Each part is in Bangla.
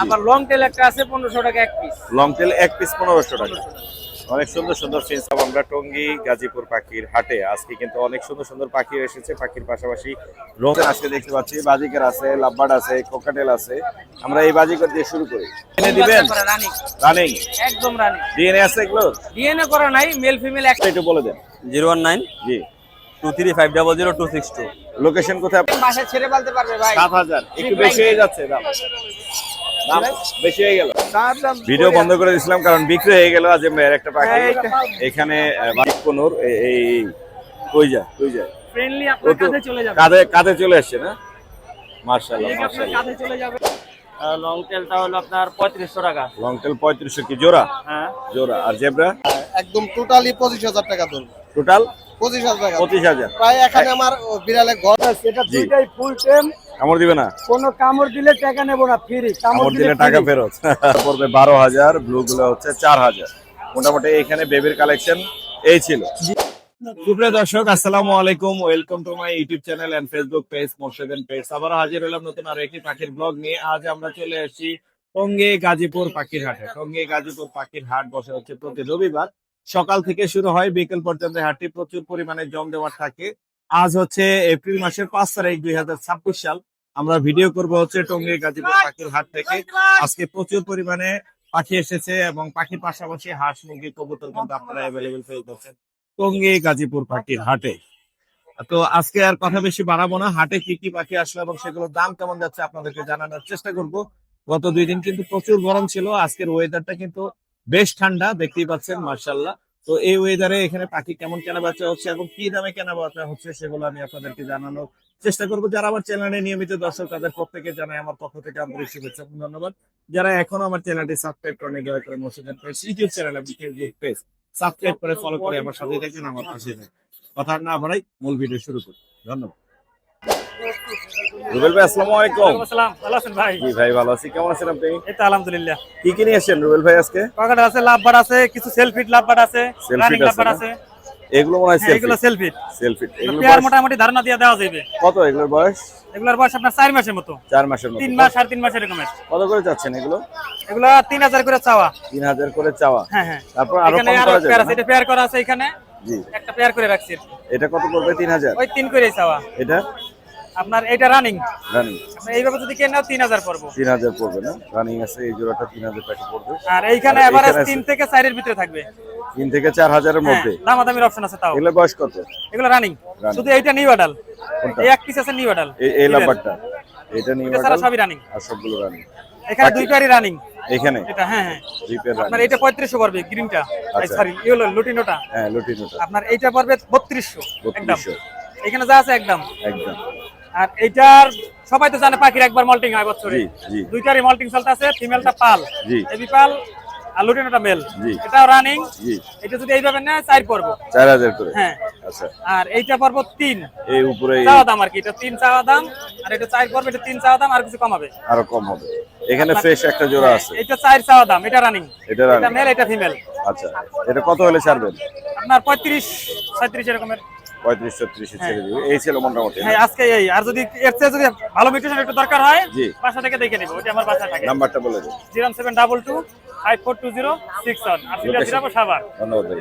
আবার লং টেল একটা আছে 1500 টাকা এক পিস। লং টেল এক পিস 1500 টাকা। অনেক সুন্দর সুন্দর ফিন্স। আমরা টঙ্গী গাজীপুর পাখির হাটে আজকে কিন্তু অনেক সুন্দর সুন্দর পাখি এসেছে। পাখির পাশাপাশি রোজ আজকে দেখতে পাচ্ছি বাজিকার আছে, লাভবার্ড আছে, কোকাটেল আছে। আমরা এই বাজিকার দিয়ে শুরু করি। এনে দিবেন রানিং একদম রানিং। ডিএনএ আছে এগুলো? ডিএনএ করা নাই, মেল ফিমেল একটা। একটু বলে দেন। 019 জি 23500 লোকেশন কোথায়? বাসায় ছেড়ে ফেলতে পারবে ভাই। 7000 একটু বেশি হয়ে যাচ্ছে দাম। দাম বেশি হয়ে গেল। ভিডিও বন্ধ করে দিয়েছিলাম কারণ বিক্রি হয়ে গেল আজ মেয়ের একটা পাখি। এখানে কোনোর এই কই যায় ফ্রেন্ডলি আপনার কাছে চলে যাবে। কাঁধে চলে আসছে না? মাশাআল্লাহ মাশাআল্লাহ। কাছে চলে যাবে। লং টেলটা হলো আপনার 3500 টাকা। লং টেল 3500 কি জোড়া? হ্যাঁ জোড়া। আর জেব্রা? একদম টোটালি 25000 টাকা ধরবো। টোটাল 25000 টাকা। 25000 প্রায় এখানে আমার বিড়ালে ঘর আছে, এটা দুইটাই ফুল টেম। কামড় দিবে না? কোনো কামড় দিলে টাকা নেব না, ফ্রি। কামড় দিলে টাকা ফেরত। পড়বে 12000, ব্লু গুলো হচ্ছে 4000। মোটামুটি এখানে বেবির কালেকশন এই ছিল। সুপ্রিয় দর্শক আসসালামু আলাইকুম, welcome to my YouTube channel and Facebook page মোরশেদেন পেজ। আবার হাজির হলাম নতুন আর একটি পাখির ব্লগ নিয়ে। আজ আমরা চলে এসেছি টঙ্গী গাজীপুর পাখির হাটে। টঙ্গী গাজীপুর পাখির হাট বসে হচ্ছে প্রতি রবিবার। সকাল থেকে শুরু হয়, বিকেল পর্যন্ত হাটটি প্রচুর পরিমাণে জমজমাট থাকে। আজ হচ্ছে এপ্রিল মাসের 5 তারিখ 2026 সাল। আমরা ভিডিও করব হচ্ছে টঙ্গী গাজীপুর পাখির হাট থেকে। আজকে প্রচুর পরিমাণে পাখি এসেছে এবং পাখির পাশাপাশি হাঁস মুরগি কবুতর কিন্তু আপনারা অ্যাভেলেবেল পেয়ে যাচ্ছেন টঙ্গী গাজীপুর পাখির হাটে। তো আজকে আর কথা বেশি বাড়াবো না, হাটে কি কি পাখি আসলো এবং সেগুলোর দাম কেমন যাচ্ছে আপনাদেরকে জানানোর চেষ্টা করব। গত 2 দিন কিন্তু প্রচুর গরম ছিল, আজকের ওয়েদারটা কিন্তু বেশ ঠান্ডা, দেখতেই পাচ্ছেন মাশাআল্লাহ। তো এই ওয়েদারে এখানে পাখি কেমন কেনা বেচা হচ্ছে এবং কি দামে কেনা বেচা হচ্ছে সেগুলো আমি আপনাদেরকে জানানোর চেষ্টা করবো। যারা আমার চ্যানেলে নিয়মিত দর্শক তাদের প্রত্যেকে জানাই আমার পক্ষ থেকে আন্তরিক শুভেচ্ছা এবং ধন্যবাদ। যারা এখনো আমার চ্যানেলটি সাবস্ক্রাইব করেনি দয়া করে মোরশেদেন পেজ ইউটিউব চ্যানেল এবং ফেসবুক পেজ সাবস্ক্রাইব করে ফলো করে আমার সাথে থাকেন, আমার পাশে থাকেন। কথা না বাড়াই মূল ভিডিও শুরু করি। ধন্যবাদ। রুবেল ভাই আসসালামু আলাইকুম। আসসালাম, ভালো আছেন ভাই? জি ভাই ভালো আছি, কেমন আছেন আপনি? এই তো আলহামদুলিল্লাহ। কি কি নিয়ে আসছেন রুবেল ভাই আজকে? কাকাটা আছে, লাভবার্ড আছে, কিছু সেলফিট লাভবার্ড আছে, রানিং লাভবার্ড আছে। এগুলো মনে হয় এগুলো সেলফিট। এগুলো পেয়ার মোটামুটি ধারণা দিয়ে দেওয়া যাবে। কত এগুলোর বয়স? এগুলোর বয়স আপনার 4 মাসের মতো। 4 মাসের মতো। 3 মাস 3.5 মাস এরকমের। কত করে যাচ্ছেন এগুলো? এগুলো 3000 করে চাওয়া। 3000 করে চাওয়া। হ্যাঁ হ্যাঁ। তারপর আরো এখানে কম আরো করা পেয়ার যাবে আছে, এটা পেয়ার করা আছে এখানে। জি একটা পেয়ার করে রাখছি। এটা কত পড়বে? 3000। ওই 3 করেই চাওয়া। এটা আপনার এটা রানিং। রানিং আপনি এইভাবে যদি কেন নাও 3000 পড়বে। 3000 পড়বে না? রানিং আছে এই জোড়াটা 3000 টাকা পড়বে। আর এইখানে এভারেজ 3 থেকে 4 এর ভিতরে থাকবে। 3 থেকে 4000 এর মধ্যে। দামাদামির অপশন আছে তাও। এগুলোর বয়স কত? এগুলো রানিং। শুধু এইটা নিউ অ্যাডাল। কোনটা? এই এক পিস আছে নিউ অ্যাডাল। এই লাম্বারটা এটা নিউ এটা সারা সবই রানিং। আর সবগুলো রানিং। এখানে দুই পেয়ারই রানিং। এখানে এটা হ্যাঁ হ্যাঁ দুই পেয়ার রানিং। আপনার এটা 3500 পড়বে গ্রিনটা। আচ্ছা। সরি ইয়েলো লুটিনোটা। হ্যাঁ লুটিনোটা। আপনার এইটা পড়বে 3200 একদম। 3200 এখানে যা আছে একদম। একদম। আর এইটার সবাই তো জানে পাখির একবার মল্টিং হয় বছরে। জি জি দুইটারই মল্টিং চলতে আছে, ফিমেলটা পাল, জি এবি পাল আর লুটিনোটা মেল। জি এটাও রানিং। জি এটা যদি এইভাবে নেয় 4 পড়বে। 4000 করে। হ্যাঁ আচ্ছা। আর এইটা পড়বে 3 এই উপরে চাওয়া দাম আর কি, এটা 3 চাওয়া দাম আর এটা 4 পড়বে, এটা 3 চাওয়া দাম আর কিছু কমাবে। আরো কম হবে। এখানে ফ্রেশ একটা জোড়া আছে। এটা 4 চাওয়া দাম, এটা রানিং। এটা রানিং। এটা মেল, এটা ফিমেল। আচ্ছা এটা কত হলে ছাড়বেন? আপনার 35 37 এরকমের। 35 36 ছেড়ে দিবে। এই ছিল মোটামুটি। হ্যাঁ আজকে এই। আর যদি এর চেয়ে যদি ভালো মিউটেশন একটু দরকার হয় জি বাসা থেকে দেখে নিব, ওটা আমার বাসায় থাকে। নাম্বারটা বলে দিন। 07222 542061 আর সিরিয়াল জিরাবো সাভার। ধন্যবাদ ভাই।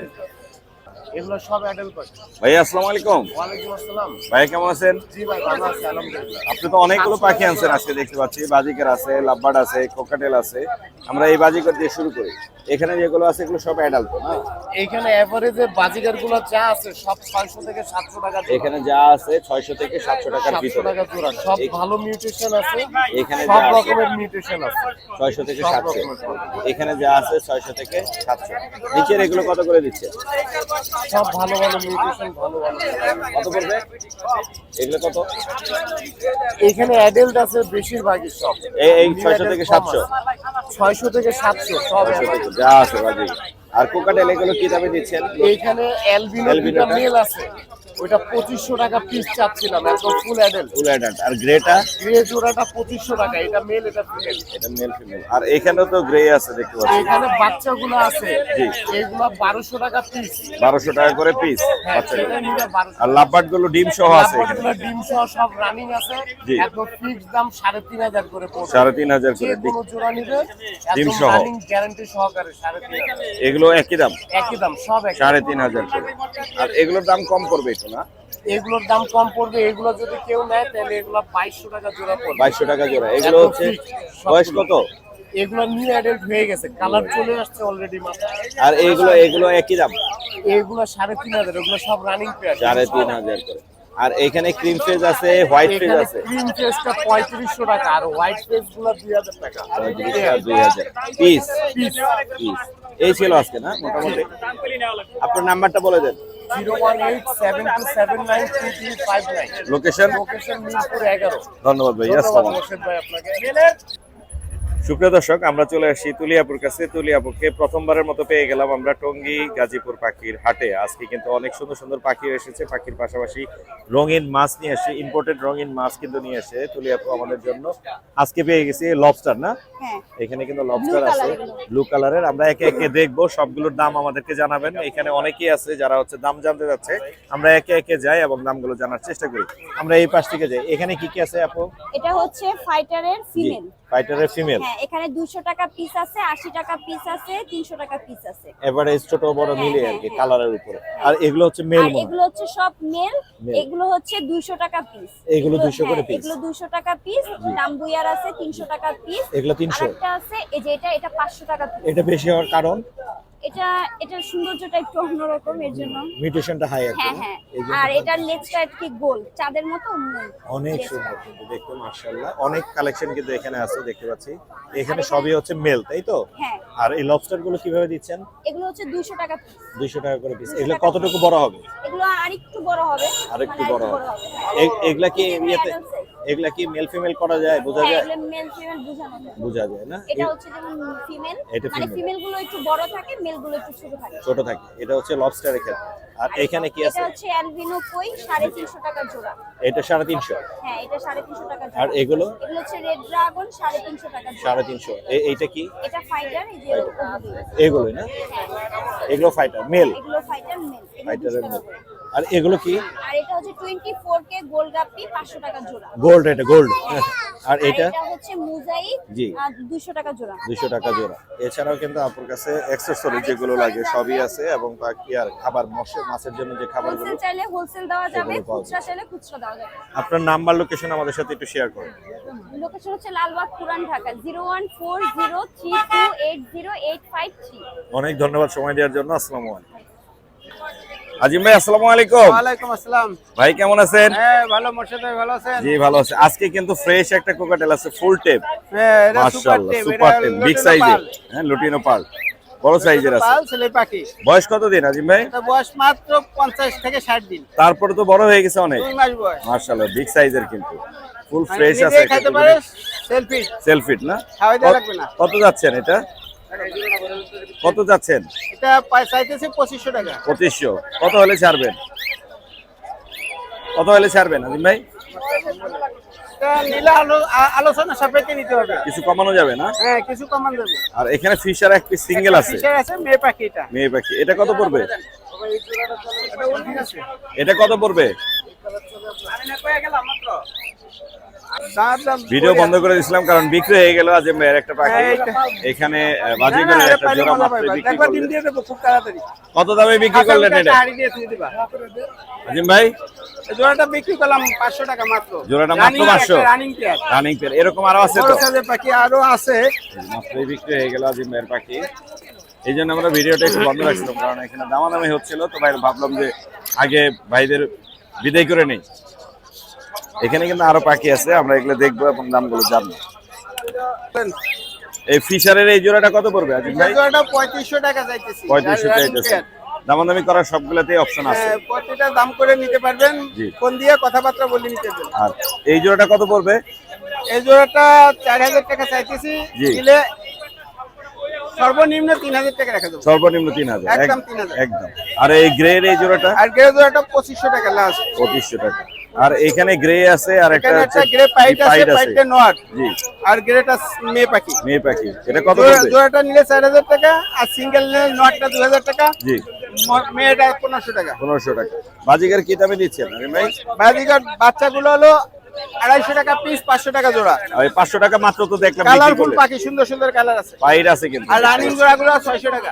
এগুলো সব অ্যাডাল্ট পাখি। ভাই আসসালামু আলাইকুম। ওয়ালাইকুম আসসালাম। ভাই কেমন আছেন? জি ভাই ভালো আছি আলহামদুলিল্লাহ। আপনি তো অনেকগুলো পাখি আনছেন আজকে দেখতে পাচ্ছি। বাজিকার আছে, লাভবার্ড আছে, কোকাটেল আছে। আমরা এই বাজিকার দিয়ে শুরু করি। এখানে যেগুলো আছে এগুলো সব অ্যাডাল্ট না? এইখানে এভারেজে বাজিগার গুলো যা আছে সব 600 থেকে 700 টাকা জোড়া। এখানে যা আছে 600 থেকে 700 টাকার 700 ভিতরে। টাকা জোড়া। সব ভালো মিউটেশন আছে। এখানে সব যা আছে রকমের মিউটেশন আছে। 600 থেকে সব 700। রকমের পাখি। এখানে যা আছে 600 থেকে 700। নিচের এগুলো কত করে দিচ্ছে? সব ভালো ভালো মিউটেশন, ভালো ভালো। কত পড়বে এগুলো কত? এইখানে অ্যাডাল্ট আছে বেশিরভাগই সব। এই 600 থেকে 700। 600 থেকে 700 সব 600 adult। থেকে যা আছে বাজি। আর কোকাটেল এগুলো কি দামে দিচ্ছেন? এইখানে অ্যালবিনো দুটো অ্যালবিনোটা? মেল আছে। ওইটা 2500 টাকা পিস চাচ্ছিলাম, একদম ফুল অ্যাডাল্ট। Full adult. আর গ্রেটা? গ্রে জোড়াটা 2500 টাকা, এটা মেল এটা ফিমেল। এটা মেল ফিমেল। আর এখানেও তো গ্রে আছে দেখতে পাচ্ছি। এখানে বাচ্চাগুলো আছে, জি। এগুলো 1200 টাকা পিস। 1200 টাকা করে পিস হ্যাঁ, বাচ্চাগুলো। সেটা নিলে 1200। আর লাভবার্ড গুলো ডিম সহ আছে এখানে? লাভবার্ডগুলো ডিম সহ সব রানিং আছে, জি। একদম ফিক্স দাম 3500 করে পড়বে। 3500 যে করে কোনো জোড়া নিবে ডিম একদম সহ। রানিং গ্যারান্টি সহকারে 3500। এগুলো একই দাম? একই দাম, সব একই। 3500 করে। আর এগুলোর দাম কম করবে একটু না? এগুলোর দাম কম পড়বে, এগুলো যদি কেউ নেয় তাহলে এগুলো 2200 টাকা জোড়া পড়বে। 2200 টাকা জোড়া। এগুলো হচ্ছে বয়স কত? এগুলো নিউ অ্যাডাল্ট হয়ে গেছে, কালার চলে আসছে অলরেডি মাথায়। আর এগুলো একই দাম? এগুলো 3500, এগুলো সব রানিং পেয়ার। 3500 করে। আর এখানে ক্রিম ফেজ আছে, হোয়াইট ফেজ এখানে আছে? ক্রিম ফেসটা 3500 টাকা, আর হোয়াইট ফেস গুলো 2000 টাকা 2000 পিস। পিস। এই ছিল আজকে না মোটামুটি। আপনার নাম্বারটা বলে দেন। 01872793359। লোকেশন? লোকেশন মিরপুর 11। ধন্যবাদ ভাই। ধন্যবাদ আসসালামু আলাইকুম। মোর্শেদ ভাই আপনাকে। সুপ্রিয় দর্শক, আমরা চলে আসছি তুলিয়াপুর কাছে। তুলিয়াপুরকে প্রথমবারের মতো পেয়ে গেলাম আমরা টঙ্গী গাজীপুর পাখির হাটে। আজকে কিন্তু অনেক সুন্দর সুন্দর পাখি এসেছে। পাখির পাশাপাশি রঙিন মাছ নিয়ে আসে, ইম্পোর্টেড রঙিন মাছ কিন্তু নিয়ে আসে তুলিয়াপু আমাদের জন্য। আজকে পেয়ে গেছি লবস্টার না? হ্যাঁ। এখানে কিন্তু লবস্টার আছে ব্লু কালারের। আমরা একে একে দেখবো, সবগুলোর দাম আমাদেরকে জানাবেন। এখানে অনেকেই আছে যারা হচ্ছে দাম জানতে যাচ্ছে। আমরা একে একে যাই এবং দামগুলো জানার চেষ্টা করি। আমরা এই পাশ থেকে যাই। এখানে কি কি আছে আপু? এটা হচ্ছে ফাইটারের ফিমেল। ফাইটারের ফিমেল। হ্যাঁ, এখানে 200 টাকা পিস আছে, 80 টাকা পিস আছে, 300 টাকা পিস আছে। এভারেজ ছোট বড় মিলে আর কি, কালারের উপরে। আর এগুলো হচ্ছে আর মেল। এগুলো হচ্ছে সব মেল। এগুলো হচ্ছে 200 টাকা পিস। এগুলো 200 করে পিস। এগুলো 200 টাকা পিস। টাম্বুয়ার আছে 300 টাকা পিস। এগুলো 300। আরেকটা আছে এই যে এটা 500 টাকা পিস। এটা বেশি হওয়ার কারণ? এটার সৌন্দর্যটা একটু অন্যরকম, এর জন্য। মিউটেশনটা হাই আছে। হ্যাঁ হ্যাঁ। আর এটার লেজটা কি গোল, চাঁদের মতো। অনেক সুন্দর কিন্তু দেখতে, মাশাআল্লাহ। অনেক কালেকশন কিন্তু এখানে আছে দেখতে পাচ্ছি। এখানে সবই হচ্ছে মেল, তাই তো? হ্যাঁ। আর এই লবস্টার গুলো কিভাবে দিচ্ছেন? এগুলো হচ্ছে 200 টাকা পিস। 200 টাকা করে পিস। এগুলো কতটুকু বড় হবে? এগুলো আরেকটু বড় হবে। আরেকটু মানে বড় আরেকটু হবে। হ্যাঁ। এগুলা কি এগুলো ইয়েতে, adult size। এগুলা কি মেল ফিমেল করা যায়, বোঝা হ্যাঁ, যায়? এগুলো মেল ফিমেল বোঝানো যায়। বোঝা যায় না? এটা হচ্ছে যেমন ফিমেল, এটা মানে female। ফিমেল গুলো একটু বড় থাকে, মেল গুলো একটু ছোট থাকে। ছোট থাকে। এটা হচ্ছে লবস্টারের ক্ষেত্রে। আর এখানে কি আছে? এটা হচ্ছে অ্যালবিনো কই, 350 টাকা জোড়া। এটা 350। হ্যাঁ, এটা 350 টাকা জোড়া। আর এগুলো? এগুলো হচ্ছে রেড ড্রাগন, 350 টাকা জোড়া। 350। এইটা কি? এটা ফাইটার, এই যে এগুলোই না? এগুলো ফাইটার মেল। এগুলো ফাইটার মেল। ফাইটারের মেল। আর এগুলো কি? আর এটা হচ্ছে 24K গোল্ড গাপ্পি, 500 টাকা জোড়া। গোল্ড, এটা গোল্ড। আর আর এটা? এটা হচ্ছে মোজাইক, জি। 200 টাকা জোড়া। 200 টাকা জোড়া। এছাড়াও কিন্তু আপনার কাছে অ্যাকসেসরি যেগুলো লাগে সবই আছে, এবং বাকি আর খাবার মাছের জন্য যে খাবারগুলো। হোলসেল চাইলে হোলসেল দেওয়া যাবে, সেগুলো পাওয়া খুচরা চাইলে খুচরা দেওয়া যাবে। আপনার নাম্বার লোকেশন আমাদের সাথে একটু শেয়ার করুন। লোকেশন হচ্ছে লালবাগ পুরান ঢাকা, 01403280853। অনেক ধন্যবাদ সময় দেওয়ার জন্য। আসসালামু আলাইকুম। আজিম ভাই আসসালামু আলাইকুম। ওয়ালাইকুম আসসালাম। ভাই কেমন আছেন? হ্যাঁ ভালো, মোর্শেদ ভাই ভালো আছেন? জি ভালো আছে। আজকে কিন্তু ফ্রেশ একটা কোকাটেল আছে, ফুল টেপ। হ্যাঁ, এটা সুপার মাশাআল্লাহ, টেপ, সুপার টেপ, বিগ সাইজের। হ্যাঁ, লুটিনো পাল, বড় সাইজের আছে। পাল ছেলে পাখি। বয়স কত দিন আজিম ভাই? এটা বয়স মাত্র 50 থেকে 60 দিন। তারপরে তো বড় হয়ে গেছে অনেক। 2 মাস বয়স। মাশাআল্লাহ, বিগ সাইজের কিন্তু ফুল মানে ফ্রেশ নিজে আছে। খাইতে পারে, সেলফি সেলফিট না? খাওয়াই দেওয়া লাগবে না। কত যাচ্ছেন এটা? কত যাচ্ছেন? এটা চাইতেছে 2500 টাকা। 2500। কত হলে ছাড়বেন? কত হলে ছাড়বেন আজিম ভাই? এটা নিলে আলোচনা সাপেক্ষে নিতে হবে। কিছু কমানো যাবে না? হ্যাঁ, কিছু কমান দেবে। আর এখানে ফিশার এক পিস সিঙ্গেল আছে। ফিশার আছে, মেয়ে পাখি এটা। মেয়ে পাখি। এটা কত পড়বে? এটা উল্টি আছে। এটা কত পড়বে? আমি না কয়ে গেলাম মাত্র। দাম দাম ভিডিও বন্ধ করে দিয়েছিলাম কারণ বিক্রি হয়ে গেল আজিম ভাইয়ের একটা পাখি। এখানে বাজিগরের একটা জোড়া মাত্র বিক্রি একবার ডিম করলেন। দিয়ে দেবো খুব তাড়াতাড়ি। কত দামে বিক্রি করলেন এটা হাড়ি দিয়ে দিয়ে দিবা। আজিম ভাই? এই জোড়াটা বিক্রি করলাম 500 টাকা মাত্র। জোড়াটা মাত্র 500? Running pair. Running pair. এরকম আরো আছে তো? বড় সাইজের পাখি আরো আছে। মাত্রই বিক্রি হয়ে গেল আজিম ভাইয়ের পাখি। এই জন্য আমরা ভিডিওটা একটু বন্ধ রাখছিলাম, কারণ এখানে দামাদামি হচ্ছিল। তো ভাই ভাবলাম যে আগে ভাইদের বিদায় করে নেই। এখানে কিন্তু আরো পাখি আছে, আমরা এগুলো দেখবো এবং দামগুলো জানবো। এই ফিশারের এই জোড়াটা কত পড়বে আজিম ভাই? এই জোড়াটা 3500 টাকা চাইতেছি। 3500 চাইতেছে। দামাদামি করার সবগুলোতেই অপশন আছে। হ্যাঁ, প্রতিটা দাম করে নিতে পারবেন। জি। ফোন দিয়ে কথাবার্তা বলে নিতে পারবেন। আর এই জোড়াটা কত পড়বে? এই জোড়াটা 4000 টাকা চাইতেছি। জি। দিলে সর্বনিম্ন 3000 টাকা রেখে দেবো। সর্বনিম্ন 3000 একদম 3000 একদম। আর এই গ্রের এই জোড়াটা আর গ্রে জোড়াটা 2500 টাকা লাস্ট। 2500 টাকা। আর এখানে গ্রে আছে আর একটা এখানে হচ্ছে একটা গ্রে পাইট আছে, পাইট আছে। পাইটটা নট। জি। আর গ্রেটা মেয়ে পাখি। মেয়ে পাখি। এটা কত পড়বে? জোড়াটা নিলে 4000 টাকা আর সিঙ্গেল নিলে নটটা 2000 টাকা। জি। মেয়েটা 1500 টাকা। 1500 টাকা। বাজিগার কি দামে দিচ্ছেন আরে ভাই? বাজিকার বাচ্চাগুলো হলো 250 টাকা পিস, 500 টাকা জোড়া। আর 500 টাকা মাত্র তো দেখলাম বিক্রি কালারফুল করলেন। পাখি, সুন্দর সুন্দর কালার আছে। পাইট আছে কিন্তু। আর রানিং জোড়াগুলো 600 টাকা।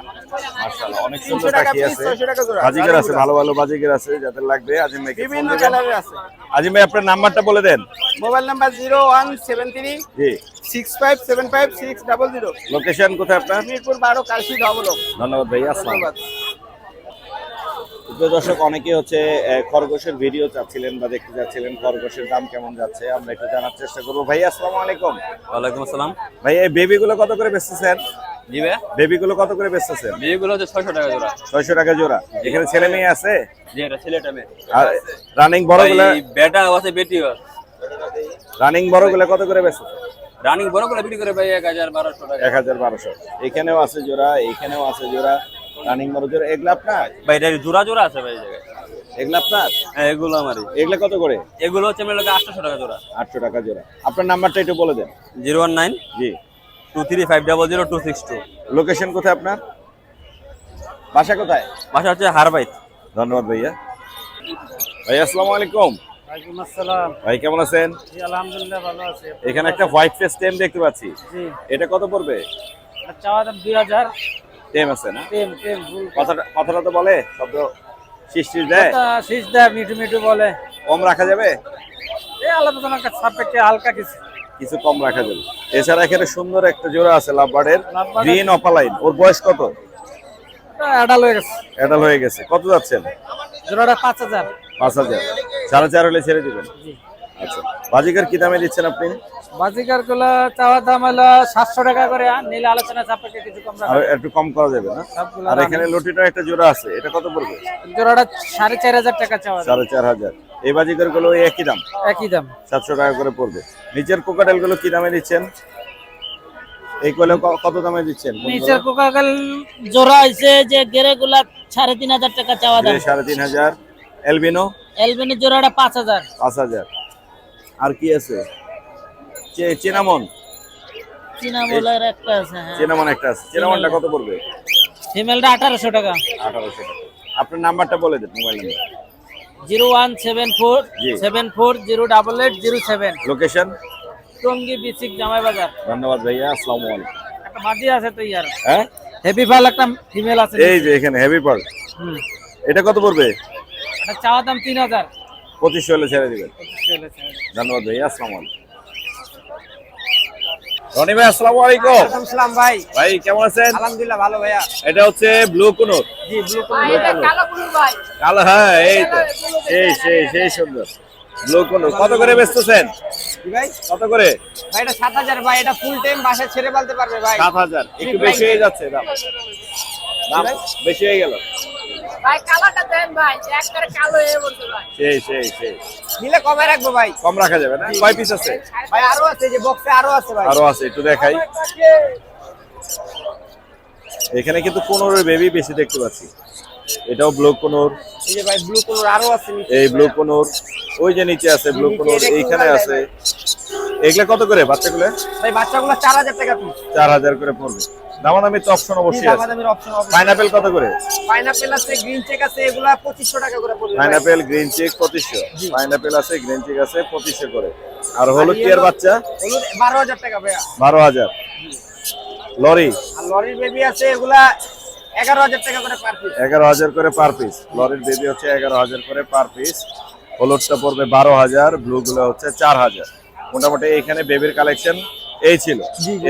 মাশাআল্লাহ অনেক 300 সুন্দর টাকা পাখি পিস, আছে। 600 টাকা জোড়া। বাজিগার আছে, ভালো ভালো বাজিগার আছে, যাদের লাগবে আজিম ভাইকে ফোন বিভিন্ন দিবেন। কালারের আছে। আজিম ভাই আপনার নাম্বারটা বলে দেন। মোবাইল নাম্বার 0173 জি। 6575600। লোকেশন কোথায় আপনার? মিরপুর 12 কালসি ডবলক। ধন্যবাদ ভাই, আসসালাম। ধন্যবাদ। প্রিয় দর্শক, অনেকে হচ্ছে খরগোশের ভিডিও চাচ্ছিলেন বা দেখতে চাচ্ছিলেন খরগোশের দাম কেমন যাচ্ছে, আমরা একটু জানার চেষ্টা করবো। ভাই আসসালামু আলাইকুম। ওয়ালাইকুম আসসালাম। ভাই এই বেবি গুলো কত করে বেচতেছেন? জি ভাই, বেবি গুলো কত করে বেচতেছেন? বিয়েগুলো হচ্ছে 600 টাকা জোড়া। 600 টাকা জোড়া। এখানে ছেলে মেয়ে আছে? জি, এটা ছেলেটা মেয়ে। আর রানিং বড় গুলো? ভাই, বেটা আছে বেটিও আছে। রানিং বড় গুলো কত করে বেচতেছেন? রানিং বড় করে বিক্রি করে ভাই 1000-1200 টাকা। 1200। এখানেও আছে জোড়া, এখানেও আছে জোড়া, রানিং বড় জোড়া। এগুলো আপনার? ভাই এটা জোড়া জোড়া আছে ভাই এই জায়গায়। এগুলো আপনার? হ্যাঁ, এগুলো আমারই। এগুলো কত করে? এগুলো হচ্ছে আমার লাগে 800 টাকা জোড়া। 800 টাকা জোড়া। আপনার নাম্বারটা একটু বলে দেন। 019 জি। 23500 লোকেশন কোথায় আপনার? বাসা কোথায়? বাসা হচ্ছে হারবাইত। ধন্যবাদ ভাইয়া। ভাই আসসালামু আলাইকুম। ওয়ালাইকুম আসসালাম। ভাই কেমন আছেন? জি আলহামদুলিল্লাহ ভালো আছি। এখানে একটা হোয়াইট ফেস টেম দেখতে পাচ্ছি, জি। এটা কত পড়বে? এটা চাওয়া দাম 2000। টেম আছে না? টেম টেম ফুল। কথাটা তো বলে, শব্দ সৃষ্টি দেয়, কথা শীষ দেয়, মিঠু মিঠু বলে। কম রাখা যাবে? এই আলোচনার সাপেক্ষে হালকা কিছু। কিছু কম রাখা যাবে। এছাড়া এখানে সুন্দর একটা জোড়া আছে লাভবার্ডের, লাভবার্ডের- গ্রিন অপালাইন। ওর বয়স কত? এটা অ্যাডাল হয়ে গেছে। অ্যাডাল হয়ে গেছে। কত যাচ্ছেন? জোড়াটা 5000। 5000। 4.5 হলে ছেড়ে দিবেন। জি। আচ্ছা, বাজিকার কি দামে দিচ্ছেন আপনি? বাজিকার গুলো চাওয়া দাম হলো 700 টাকা করে, নিলে আলোচনা সাপেক্ষে কিছু কম আর রাখা। একটু কম করা যাবে না? সবগুলো আর এখানে লটিটার একটা জোড়া আছে, এটা কত পড়বে? জোড়াটা 4500 টাকা চাওয়া দাম। 4500। এই বাজিকার গুলো ওই একই দাম, একই দাম। 700 টাকা করে পড়বে। নিচের কোকাটেল গুলো কি দামে দিচ্ছেন? এই কোলে কত দামে দিচ্ছেন? নিচের কোকাকল জোড়া হইছে যে গেরে গুলা 3500 টাকা চাওয়া দাম। 3500। এলবিনো এলবেনি জোড়াটা 5000। 5000। আর কি আছে? চিনামন। চিনামলের একটা আছে, হ্যাঁ। চিনামন একটা আছে। চিনামনটা কত পড়বে? ফিমেলটা 1800 টাকা। 1800 টাকা। আপনার নাম্বারটা বলে দেন, মোবাইল নাম্বার। 0174 জি। 74088007। লোকেশন? টঙ্গী বিচিক জামাই বাজার। ধন্যবাদ ভাইয়া, আসসালামু আলাইকুম। একটা মাদি আছে তো ইয়ার। হ্যাঁ, হেভি ফাল একটা ফিমেল আছে। এই যে এখানে হেভি পার্ল, হুম। এটা কত পড়বে? এটা চাওয়া দাম 3000। 2500 হলে ছেড়ে দিবেন। ধন্যবাদ ভাইয়া, আসসালামু আলাইকুম। রনি ভাই আসসালামু আলাইকুম। ওয়ালাইকুম আসসালাম ভাই। ভাই কেমন আছেন? আলহামদুলিল্লাহ ভালো ভাইয়া। এটা হচ্ছে ব্লু কুনুর। জি, ব্লু কালো, হ্যাঁ এই তো, সেই সুন্দর ব্লু কুনুর। কত করে বেচতেছেন? ভাই। কত করে? ভাই এটা 7000 ভাই, এটা ফুল টাইম বাসায় ছেড়ে বলতে পারবে ভাই। 7000। একটু বেশি হয়ে যাচ্ছে দাম, দাম বেশি হয়ে গেল। ভাই কালাটা দেন ভাই, একবারে কালো হয়ে বলতে ভাই। সেই নিলে কমে রাখবো ভাই। কম রাখা যাবে না? কয় পিস আছে? ভাই আরো আছে, যে বক্সে আরো আছে ভাই। আরো আছে, একটু দেখাই। এখানে কিন্তু কোনোর বেবি বেশি দেখতে পাচ্ছি। এটাও ব্লু কোনোর। এই যে ভাই ব্লু কালার আরো আছে নিচে। এই ব্লু কোনোর, ওই যে নিচে আছে ব্লু কোনোর, এইখানে আছে। এগুলা কত করে বাচ্চাগুলো? ভাই বাচ্চাগুলো 4000 টাকা পিস। 4000 করে পড়বে। দামাদামি তো অপশন অবশ্যই আছে। দামাদামির অপশন হবে। পাইনাপেল কত করে? পাইনাপেল আছে, গ্রিন চেক আছে, এগুলা 2500 টাকা করে পড়বে। Pineapple green cheek 2500। পাইনাপেল আছে, গ্রিন চেক আছে 2500 করে। আর হলুদ টিয়ার বাচ্চা হলুদ 12000 টাকা ভাইয়া। 12000। লরি আর লরির বেবি আছে, এগুলা 11000 টাকা করে পার পিস। 11000 করে পার পিস। লরির বেবি হচ্ছে 11000 করে পার পিস। হলুদটা পড়বে 12000, ব্লু গুলো হচ্ছে 4000। মোটামুটি এখানে বেবির কালেকশন এই ছিল।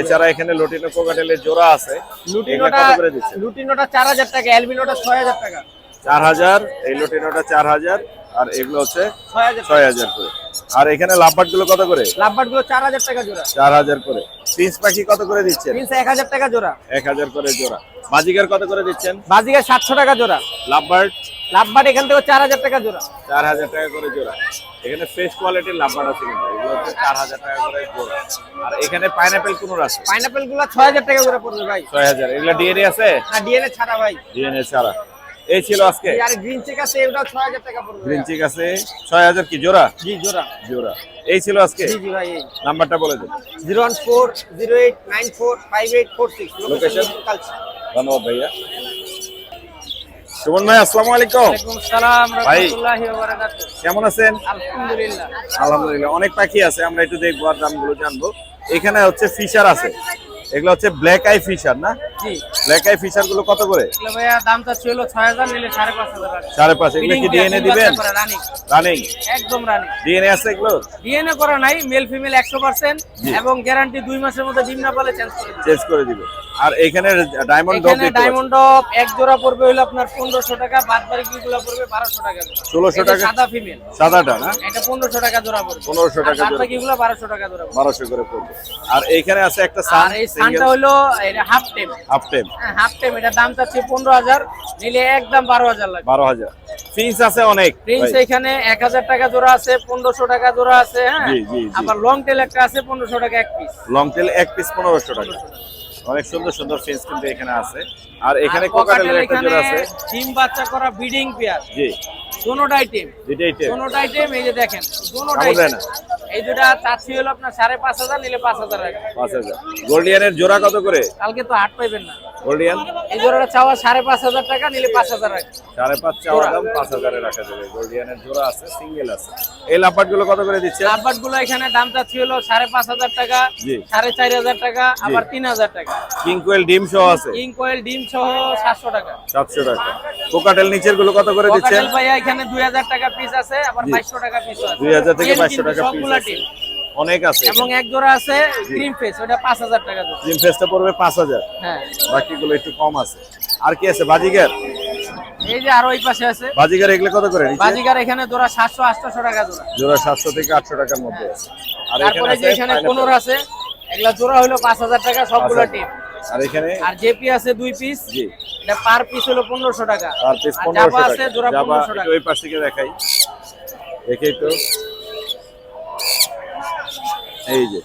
এছাড়া এখানে লুটিনো কোকাটেলের জোড়া আছে। এগুলা কত করে দিচ্ছেন? লুটিনোটা 4000 টাকা, অ্যালবিনোটা 6000 টাকা। 4000। এই লুটিনোটা 4000 আর এগুলো হচ্ছে 6000 6000 করে। আর এখানে লাভবার্ড গুলো কত করে? লাভবার্ড গুলো 4000 টাকা জোড়া। 4000 করে। প্রিন্স পাখি কত করে দিচ্ছেন? প্রিন্স 1000 টাকা জোড়া। 1000 করে জোড়া। বাজিগার কত করে দিচ্ছেন? বাজিকার 700 টাকা জোড়া। লাভবার্ড লাভবাট এখান থেকে 4000 টাকা জোড়া। 4000 টাকা করে জোড়া। এখানে ফ্রেশ কোয়ালিটির লাভবার্ড আছে কিন্তু এগুলো হচ্ছে 4000 টাকা করে জোড়া। আর এখানে পাইনাপেল কোনোর আছে পাইনাপেল গুলা 6000 টাকা করে পড়বে ভাই। 6000। এগুলো ডিএনএ আছে? না ডিএনএ ছাড়া ভাই। ডিএনএ ছাড়া। এই ছিল আজকে। আর গ্রিন চেক আছে এটাও 6000 টাকা পড়বে। গ্রিন চিক আছে 6000 কি জোড়া? জি জোড়া। জোড়া। এই ছিল আজকে। জি জি ভাই। নাম্বারটা বলে দিন। 01408945846 লোকেশন? কালচি। ধন্যবাদ ভাইয়া। সুমন ভাই আসসালামু আলাইকুম। ওয়ালাইকুম সালাম ভাই। রাহমাতুল্লাহি ওয়া বারাকাতুহু। কেমন আছেন? আলহামদুলিল্লাহ। আলহামদুলিল্লাহ। অনেক পাখি আছে, আমরা একটু দেখবো আর দামগুলো জানবো। এখানে হচ্ছে ফিশার আছে, এগুলো হচ্ছে ব্ল্যাক আই ফিশার না? জি। ব্ল্যাক আই ফিশার গুলো কত করে? এগুলো ভাইয়া দামটা ছিল 6000 নিলে 5500 টাকা। 5.5। এগুলো কি ডিএনএ দিবেন? রানিং। রানিং একদম রানিং। ডিএনএ আছে এগুলো? ডিএনএ করা নাই, মেল ফিমেল 100% এবং গ্যারান্টি 2 মাসের মধ্যে ডিম না পালে চেঞ্জ করে দিবে। চেঞ্জ করে দিবে। আর এখানে ডায়মন্ড ডগ এখানে ডায়মন্ড ডগ এক জোড়া পড়বে হলো আপনার 1500 টাকা, বাদ বাকিগুলো পড়বে 1200 টাকা। 1600 টাকা সাদা ফিমেল। সাদাটা না? এটা 1500 টাকা জোড়া পড়বে। 1500 টাকা বাদ জোড়া। বাকিগুলো 1200 টাকা জোড়া পড়বে। 1200 করে পড়বে। আর এইখানে আছে একটা সান, আর এই সানটা হলো এটা হাফ টেম। হাফ টেম। হ্যাঁ হাফ টেম, এটা দাম চাচ্ছি 15000, নিলে একদম 12000 লাগবে। 12000। ফিন্স আছে অনেক প্রিন্স ভাই। এখানে 1000 টাকা জোড়া আছে, 1500 টাকা জোড়া আছে। হ্যাঁ জি, জি, জি। আবার লং টেল একটা আছে 1500 টাকা এক পিস। লং টেল এক পিস 1500 টাকা। অনেক সুন্দর সুন্দর ফিন্স কিন্তু এখানে আছে। আর এখানে কোকাটেলের একটা জোড়া আছে। ডিম বাচ্চা করা ব্রিডিং পেয়ার। জি। দোনোটাই টেম। দুইটাই টেম। দোনোটাই টেম, এই যে দেখেন দোনোটাই কামড় দেয় না? এই দুটা চাচ্ছি হলো আপনার 5500, নিলে 5000 টাকা। 5000। গোল্ডিয়ানের জোড়া কত করে? কালকে তো হাট পাইবেন না। গোল্ডিয়ান এই জোড়াটা চাওয়া 5500 টাকা, নিলে 5000 টাকা। 5.5 চাওয়া দাম, 5000 এ রাখা যাবে। গোল্ডিয়ানের জোড়া আছে, সিঙ্গেল আছে। এই লাপাট গুলো কত করে দিচ্ছেন? লাভবাট গুলো এখানে দাম চাচ্ছি হলো 5500 টাকা, জি। 4500 টাকা, আবার 3000 টাকা। কিং কোয়েল ডিম সহ আছে কিং কোয়েল ডিম সহ 700 টাকা। 700 টাকা। কোকাটেল নিচের গুলো কত করে দিচ্ছেন? কোকাটেল ভাইয়া এখানে 2000 টাকা পিস আছে, আবার জি। 2200 টাকা পিস আছে। 2000 থেকে টেম 2200 কিন্তু টাকা পিস সবগুলা আছে। টেম। অনেক আছে। এবং এক জোড়া আছে ক্রিম ফেস, ওটা 5000 টাকা জোড়া। ডিম ফেসটা পড়বে 5000। হ্যাঁ বাকিগুলো একটু কম আছে। আর কি আছে? বাজিগার? এই যে আরো এই পাশে আছে বাজিগার এগুলো কত করে নিচে? বাজিগার, এখানে জোড়া 700-800 টাকা জোড়া। জোড়া 700 থেকে 800 টাকার মধ্যে আছে। আর তারপরে যে এখানে pineapple। কোনর আছে, এগুলা জোড়া হলো 5000 টাকা, সবগুলা 5000। টিম। আর এখানে আর জেপি আছে 2 পিস, জি। এটা পার পিস হলো 1500 টাকা। আর পিস আর 1500 জাবা টাকা। আছে জোড়া জাবা 1500 একটু টাকা। ওই পাশ থেকে দেখাই। দেখে একটু। এই যে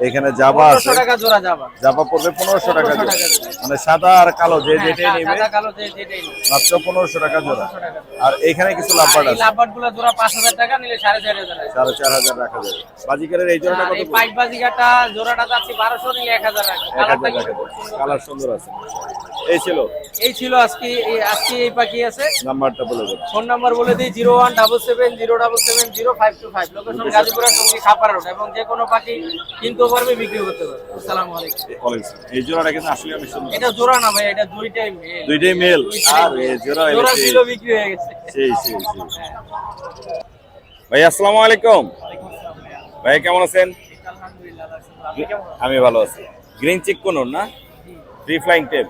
এখানে জাবা আছে। 1500 টাকা জোড়া জাবা। জাবা পড়বে 1500 টাকা 1500 জোড়া। টাকা জোড়া। মানে সাদা আর কালো যে যেটাই হ্যাঁ, নেবে সাদা কালো যেটাই নেবে। মাত্র 1500 টাকা জোড়া। 1500 টাকা। আর এখানে কিছু লাভবার্ড এই আছে, লাভবাট গুলা জোড়া 5000 টাকা, নিলে 4500 টাকা। 4500 রাখা যাবে। বাজিকারের এই জোড়াটা আর কত এই পড়বে? পাইপ বাজিকাটা জোড়াটা যাচ্ছে 1200, নিলে 1000 টাকা। 1000 কালারটা রাখা কিন্তু যাবে। কালার সুন্দর আছে। এই ছিল। এই ছিল আজকে এই পাখি আছে। নাম্বারটা বলে দেন। ফোন নাম্বার বলে দিই 01770770525। লোকেশন গাজীপুর টঙ্গী খাপাড়া রোড, এবং যে কোনো পাখি কিনতে পারবে, বিক্রি করতে পারবে। আসসালামু আলাইকুম। এই জোড়াটা কিন্তু আসলে আমি সুন্দর। এটা জোড়া না ভাই, এটা দুইটাই মেল। দুইটাই মেল। আর এই জোড়া হইলো জোড়া সেই। ছিল, বিক্রি হয়ে গেছে। সেই। ভাই আসসালামু আলাইকুম। ভাই কেমন আছেন? আমি ভালো আছি। গ্রিন চিক কোন না? Free flying tape.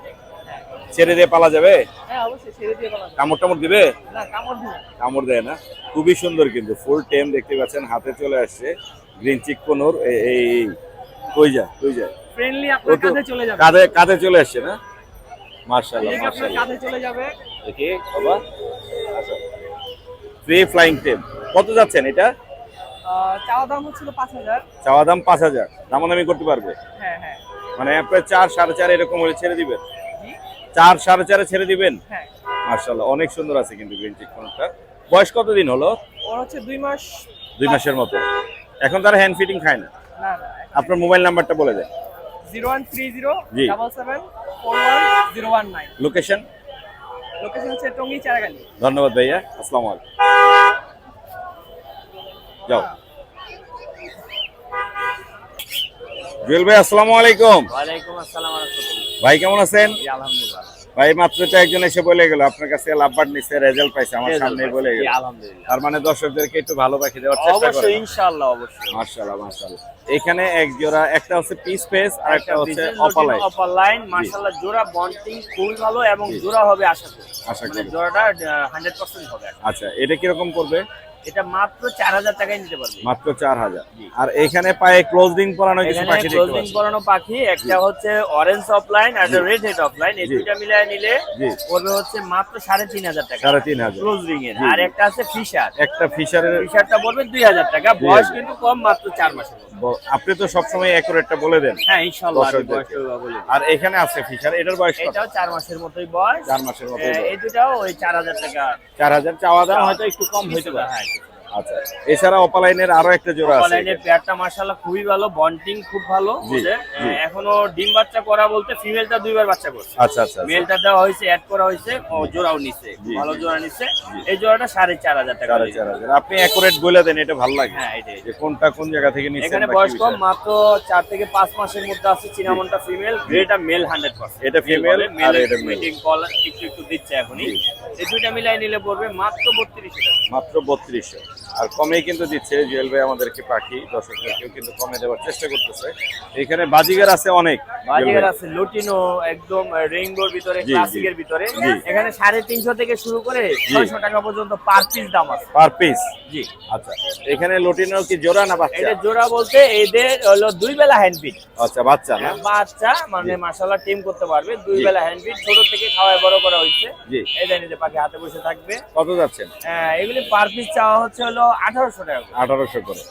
ছেড়ে দিয়ে পালা যাবে? হ্যাঁ অবশ্যই ছেড়ে দিয়ে বলা। কামড় টামড় দিবে? না কামড় দিবে। কামড় দেয় না। খুবই সুন্দর কিন্তু ফুল টেম দেখতে পাচ্ছেন, হাতে চলে আসছে। গ্রিন চিক কোনোর এই কই যায় ফ্রেন্ডলি আপনার কাছে চলে যাবে। কাঁধে চলে আসছে না? মাশাআল্লাহ আপনার মাশাআল্লাহ। কাছে চলে যাবে। দেখি বাবা। ফ্রি ফ্লাইং টেপ কত যাচ্ছেন এটা? চাওয়া দাম হচ্ছিল 5000। চাওয়া দাম 5000। দামাদামি করতে পারবে? হ্যাঁ। মানে আপনার 4 4.5 এরকম হলে ছেড়ে দিবেন? 4 4.5 ছেড়ে দিবেন? হ্যাঁ। মাশাআল্লাহ অনেক সুন্দর আছে কিন্তু গ্রিন চিক কোনটা। বয়স কতদিন হলো? ওর হচ্ছে 2 মাস। 2 মাসের মতো। এখন তার হ্যান্ড ফিটিং খায় না? না। আপনার মোবাইল নাম্বারটা বলে দেন। 0130 জি। 7741 019। লোকেশন? লোকেশন হচ্ছে টঙ্গী চারাগালি। ধন্যবাদ ভাইয়া। আসসালামু আলাইকুম। যাও। জুয়েল ভাই আসসালামু আলাইকুম। ওয়ালাইকুম আসসালাম ওয়া রাহমাতুল্লাহ। ভাই কেমন আছেন? জি আলহামদুলিল্লাহ। ভাই মাত্র তো একজন এসে বলে গেল আপনার কাছে লাভবার্ড নিচ্ছে, রেজাল্ট পাইছে, আমার সামনেই বলে জি গেল। আলহামদুলিল্লাহ। তার মানে দর্শকদেরকে একটু ভালো পাখি দেওয়ার চেষ্টা অবশ্যই করেন। ইনশাআল্লাহ অবশ্যই। মাশাআল্লাহ মাশাআল্লাহ। এখানে এক জোড়া, একটা হচ্ছে পিস ফেস আর একটা হচ্ছে অপালাই। অপার লাইন মাশাআল্লাহ, জোড়া বন্ডিং খুব ভালো এবং জোড়া হবে আশা করি। আশা মানে করি। জোড়াটা 100% হবে। আচ্ছা এটা কিরকম করবে? এটা মাত্র 4000 টাকায় নিতে পারবে। মাত্র 4000। আর এখানে পায়ে ক্লোজ রিং পরানো কিছু এখানে পাখি দেখতে ক্লোজিং পাচ্ছি। পরানো পাখি, একটা হচ্ছে অরেঞ্জ অফলাইন আর একটা রেড হেড অফলাইন, এই জি। দুইটা মিলায় নিলে জি। পড়বে হচ্ছে মাত্র 3500 টাকা 3500। ক্লোজ রিং এর। জি, আর জি। একটা আছে ফিশার, একটা ফিশারের ফিশারটা পড়বে 2000 টাকা, বয়স কিন্তু কম, মাত্র 4 মাসের। আপনি তো সবসময় অ্যাকুরেটটা বলে দেন। হ্যাঁ ইনশাআল্লাহ আমি দর্শকদেরকে। বয়সটা বলে দিই। আর এখানে আছে ফিশার, এটার বয়স কত? এটাও 4 মাসের মতোই বয়স, 4 মাসের মতো এই দুটাও ওই 4000 টাকা। 4000 চাওয়া দাম হয়তো একটু কম হইতে পারে। হ্যাঁ, আচ্ছা, এছাড়া অপালাইনের আরো একটা জোড়া আছে। অনলাইনের পেয়ারটা মাশাআল্লাহ খুবই ভালো, বন্ডিং খুব ভালো জি, ওদের। জি। এখনো ডিম বাচ্চা করা বলতে ফিমেলটা 2বার বাচ্চা করছে, আচ্ছা আচ্ছা আচ্ছা। মেলটা দেওয়া হয়েছে, অ্যাড করা হয়েছে, ও জোড়াও নিছে, জি, ভালো জি। জোড়া নিছে। এই জোড়াটা 4500 টাকা। 4500। আপনি অ্যাকুরেট বলে দেন, এটা ভালো লাগে। হ্যাঁ এটাই। যে কোনটা কোন জায়গা থেকে নিচ্ছেন। এখানে বা কি বয়স কম, বিষয়। মাত্র 4 থেকে 5 মাসের মধ্যে আছে। চিনামনটা ফিমেল, গ্রেটা মেল 100%। এটা female আর এটা male। মিটিং কল একটু একটু দিচ্ছে এখনই। জি। এই দুইটা মিলাই নিলে পড়বে মাত্র 3200 টাকা। মাত্র 3200। আর কমেই কিন্তু দিচ্ছে জুয়েল ভাই আমাদেরকে পাখি, দর্শকদেরকেও কিন্তু কমে দেওয়ার চেষ্টা করতেছে। এখানে বাজিগার আছে অনেক। বাজিগার আছে লুটিনো, একদম রেইনবোর ভিতরে, জি, ক্লাসিকের ভিতরে। জি। এখানে 350 থেকে শুরু করে জি। 600 টাকা পর্যন্ত পার পিস দাম আছে। Per piece. জি। আচ্ছা, এখানে লটিনো কি জোড়া না বাচ্চা? এটা জোড়া বলতে এদের হলো 2 বেলা হ্যান্ড ফিড। আচ্ছা, বাচ্চা না? বাচ্চা মানে মাশাআল্লাহ টিম করতে পারবে, 2 বেলা হ্যান্ড ফিড, ছোট থেকে খাওয়ায় বড় করা হয়েছে। জি। এই দেন, যে পাখি হাতে বসে থাকবে। কত যাচ্ছেন? এগুলি পার পিস চাওয়া হচ্ছে হলো 1800 টাকা করে। 1800 করে।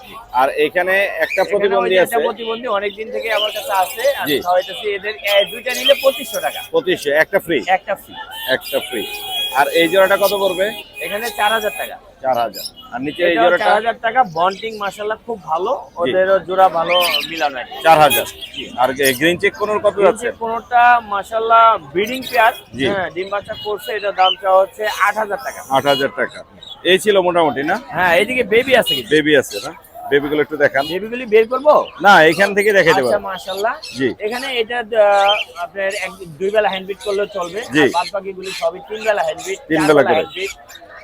আর এখানে একটা এখানে ওই প্রতিবন্ধী যে আছে। একটা প্রতিবন্ধী অনেকদিন থেকে আমার কাছে আছে, আমি জি। খাওয়াইতেছি। এদের দুইটা নিলে 2500 টাকা, 2500, একটা ফ্রি। একটা ফ্রি। একটা ফ্রি। আর এই জোড়াটা কত পড়বে? এখানে 4000 টাকা। 4000। আর নিচে এই এটাও জোড়াটা 4000 টাকা। বন্ডিং মাশাআল্লাহ খুব ভালো, ওদেরও জোড়া ভালো মিলানো আছে। 4000। আর গ্রিন চেক কোন কত যাচ্ছে? কোনটা মাশাআল্লাহ ব্রিডিং পেয়ার, জি। হ্যাঁ ডিম বাচ্চা করছে, এটা দাম চাওয়া হচ্ছে 8000 টাকা। 8000 টাকা। এই ছিল মোটামুটি না? হ্যাঁ এইদিকে বেবি আছে কিছু। বেবি আছে না? বেবিগুলো একটু দেখান। বেবিগুলি বের করবো? না, এখান থেকে দেখাইতে আচ্ছা পারেন। মাশাআল্লাহ। জি। এখানে এটা আপনার 2 বেলা হ্যান্ডবিট করলেও চলবে, জি। আর বাদ বাকিগুলি সবই 3 বেলা হ্যান্ডবিট, 3 4 বেলা বেলা করে। হ্যান্ডবিট।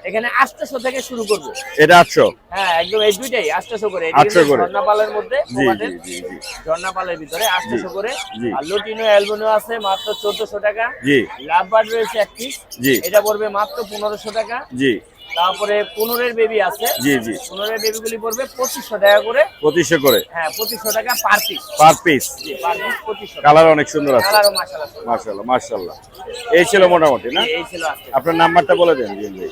এখানে 800 থেকে শুরু করব। এটা 800। হ্যাঁ একদম এই দুইটাই 800 করে। 800 করে। ঝর্ণাপালের মধ্যে, জি তোমাদের জি জি জি। ঝর্ণাপালের ভিতরে 800 করে। জি। আর লুটিনো অ্যালবিনো আছে মাত্র 1400 টাকা। জি লাভবার্ড রয়েছে এক পিস, জি এটা পড়বে মাত্র 1500 টাকা। জি তারপরে 15 বেবি আছে, জি জি। 15 বেবিগুলি পড়বে 2500 টাকা করে। 2500 করে হ্যাঁ 2500 টাকা পার পিস। Per piece. জি পার পিস 2500 টাকা। কালার অনেক সুন্দর আছে। কালারও মাশাআল্লাহ। মাশাআল্লাহ মাশাআল্লাহ। এই ছিল মোটামুটি না? এই ছিল আজকে। আপনার নাম্বারটা বলে দেন জুয়েল ভাই।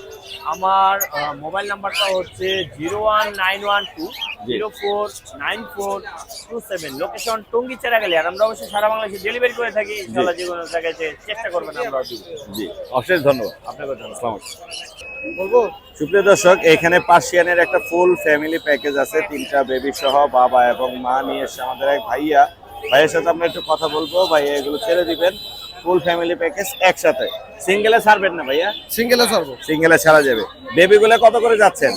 আমার মোবাইল নাম্বারটা হচ্ছে 01912049427। লোকেশন টঙ্গী চেরাগালি। আর আমরা অবশ্যই সারা বাংলাদেশে ডেলিভারি করে থাকি, ইনশাআল্লাহ যে কোনো জায়গায় চেষ্টা করবেন আমরা দিব। জি, অশেষ ধন্যবাদ। আপনাকে ধন্যবাদ। আসসালামু আলাইকুম। সুপ্রিয় দর্শক, এখানে পার্সিয়ানের একটা ফুল ফ্যামিলি প্যাকেজ আছে, 3টা বেবি সহ বাবা এবং মা নিয়ে এসে আমাদের এক ভাইয়ের সাথে আমরা একটু কথা বলবো। ভাইয়া এগুলো ছেড়ে দিবেন, ফুল ফ্যামিলি প্যাকেজ একসাথে। সিঙ্গেলে ছাড়বেন না ভাইয়া? সিঙ্গেলে ছাড়বো। সিঙ্গেলে ছাড়া যাবে। বেবিগুলো কত করে যাচ্ছেন?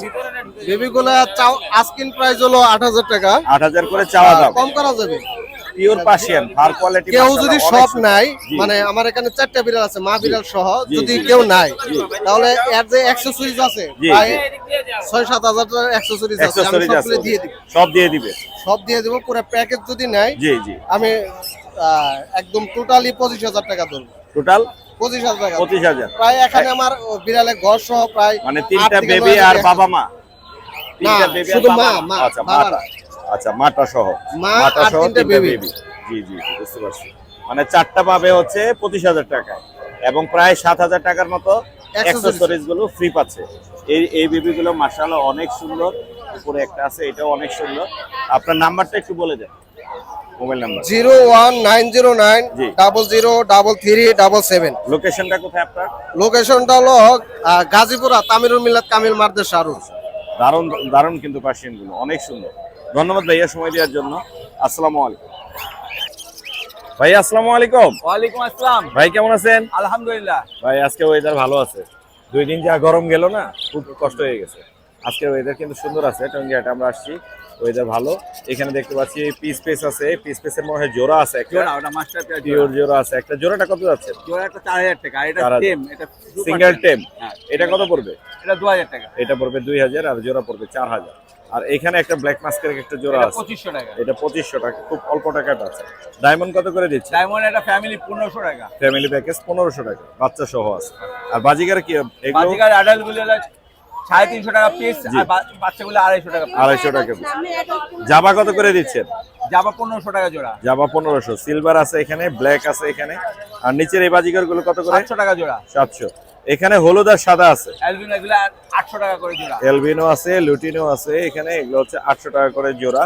বেবিগুলা চাও আস্কিং প্রাইস হলো 8000 টাকা। 8000 করে চাওয়া দাম। কম করা যাবে। Pure Persian, fur quality. কেউ যদি সব নাই, মানে আমার এখানে 4টা বিড়াল আছে, মা বিড়াল সহ, যদি কেউ নাই তাহলে এর যে অ্যাকসেসরিজ আছে প্রায় 6-7 হাজার অ্যাকসেসরিজ আছে, আমি সবগুলো দিয়ে দিব। সব দিয়ে দিবে? সব দিয়ে দিব। পুরো প্যাকেজ যদি নাই, জি জি। আমি একদম টোটালি 25000 টাকা ধরবো। টোটাল 25000 টাকা। 25000। প্রায় এখানে আমার বিড়ালের ঘর সহ প্রায় মানে 3টা 8 থেকে বেবি 9 আর বাবা মা? না, 3টা বেবি আর শুধু বাবা মা, আচ্ছা বাবা মাটা। না। আচ্ছা মাটা সহ। মা মাটা আর সহ 3টা 3টা বেবি। বেবি। জি জি জি, বুঝতে পারছি। মানে 4টা পাবে হচ্ছে 25000 টাকা এবং প্রায় 7000 টাকার মতো অ্যাকসেসরিজ গুলো ফ্রি পাচ্ছে। এই বেবি গুলো মাশাআল্লাহ অনেক সুন্দর। উপরে একটা আছে, এটাও অনেক সুন্দর। আপনার নাম্বারটা একটু বলে দেন, মোবাইল নাম্বার। 01909 জি। 003377। লোকেশনটা কোথায় আপনার? লোকেশনটা হলো গাজীপুরা তামিরুল মিল্লাত কামিল মাদ্রাসা রোড। দারুণ দারুণ কিন্তু পার্সিয়ান গুলো অনেক সুন্দর। ধন্যবাদ ভাইয়া সময় দেওয়ার জন্য। আসসালামু আলাইকুম ভাই। আসসালামু আলাইকুম। ওয়ালাইকুম আসসালাম। ভাই কেমন আছেন? আলহামদুলিল্লাহ। ভাই আজকে ওয়েদার ভালো আছে। 2 দিন যা গরম গেল না, খুব কষ্ট হয়ে গেছে। আজকে ওয়েদার কিন্তু সুন্দর আছে। টঙ্গিহাটে আমরা আসছি, ওয়েদার ভালো। এখানে দেখতে পাচ্ছি পিস পেস আছে, পিস পেসের মনে হয় জোড়া আছে একটা। জোড়া, ওটা মাস্টার পেয়ার পিওর জোড়া আছে একটা। জোড়াটা কত যাচ্ছে? জোড়া একটা 4000 টাকা, আর এটা 4000 টেম, এটা সিঙ্গেল টেম। হ্যাঁ। এটা কত পড়বে? এটা 2000 টাকা। এটা পড়বে 2000 আর জোড়া পড়বে 4000। আর এখানে একটা ব্ল্যাক মাস্কের একটা জোড়া এটা আছে, 2500 টাকা। এটা 2500 টাকা, খুব অল্প টাকাটা আছে। ডায়মন্ড কত করে দিচ্ছে? ডায়মন্ড এটা ফ্যামিলি 1500 টাকা। ফ্যামিলি প্যাকেজ 1500 টাকা, বাচ্চা সহ আছে। আর বাজিগার কি এগুলো? বাজিকার অ্যাডাল্ট গুলো 350 টাকা পিস, জি। আর বাচ্চাগুলো 250 টাকা পিস। 250 টাকা পিস। জাবা কত করে দিচ্ছেন? জাবা 1500 টাকা জোড়া, জাবা 1500, সিলভার আছে এখানে, ব্ল্যাক আছে এখানে, আর নিচের এই বাজিকার গুলো কত করে? 700 টাকা জোড়া। 700। এখানে হলুদ আর সাদা আছে, অ্যালবিনো এগুলো 800 টাকা করে জোড়া। এলবিনো আছে, লুটিনো আছে এখানে, এগুলো হচ্ছে 800 টাকা করে জোড়া।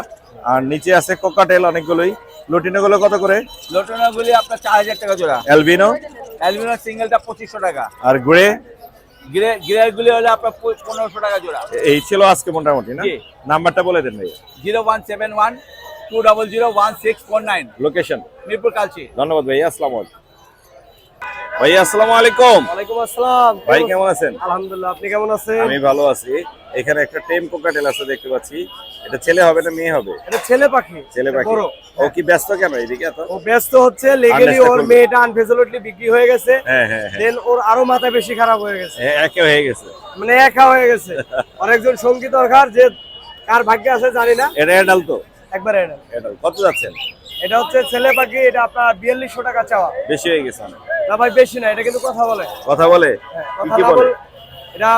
আর নিচে আছে কোকাটেল অনেকগুলোই। লুটিনো গুলো কত করে? লোটনাগুলি আপনার 4000 টাকা জোড়া। এলবিনো অ্যালবিনো সিঙ্গেলটা 2500 টাকা। আর গ্রে গ্রেগুলি হলো আপনার 1500 টাকা জোড়া। এই ছিল আজকে মোটামুটি না? জি। নাম্বারটা বলে দেন ভাই। 0171 200 1649, লোকেশন। মিরপুর কালচি। ধন্যবাদ ভাই, আসসালামু আলাইকুম। ভাই আসসালামু আলাইকুম। ওয়ালাইকুম আসসালাম। ভাই কেমন আছেন? আলহামদুলিল্লাহ, আপনি কেমন আছেন? আমি ভালো আছি। এখানে একটা টেম কোকাটেল আছে দেখতে পাচ্ছি, এটা ছেলে হবে না মেয়ে হবে? এটা ছেলে পাখি। ছেলে পাখি। বড়। ও কি ব্যস্ত কেন এদিকে এত? ও ব্যস্ত হচ্ছে, লিগ্যালি Unless ওর এখন- মেয়েটা আনফেসিলিটি বিক্রি হয়ে গেছে। হ্যাঁ হ্যাঁ হ্যাঁ, দেন ওর আরো মাথা বেশি খারাপ হয়ে গেছে, একে হয়ে গেছে। মানে একা হয়ে গেছে। আর একজন সঙ্গী দরকার, যে কার ভাগ্যে আছে জানি না। এটা অ্যাডাল তো? একবারে এটা। অ্যাডাল। কত যাচ্ছেন? এটা হচ্ছে ছেলে পাখি, এটা আপনার 4200 টাকা চাওয়া। বেশি হয়ে গেছে অনেক। না ভাই বেশি না, এটা কিন্তু কথা বলে। কথা বলে? হ্যাঁ, কি কথা কি না বলে? বলে এটা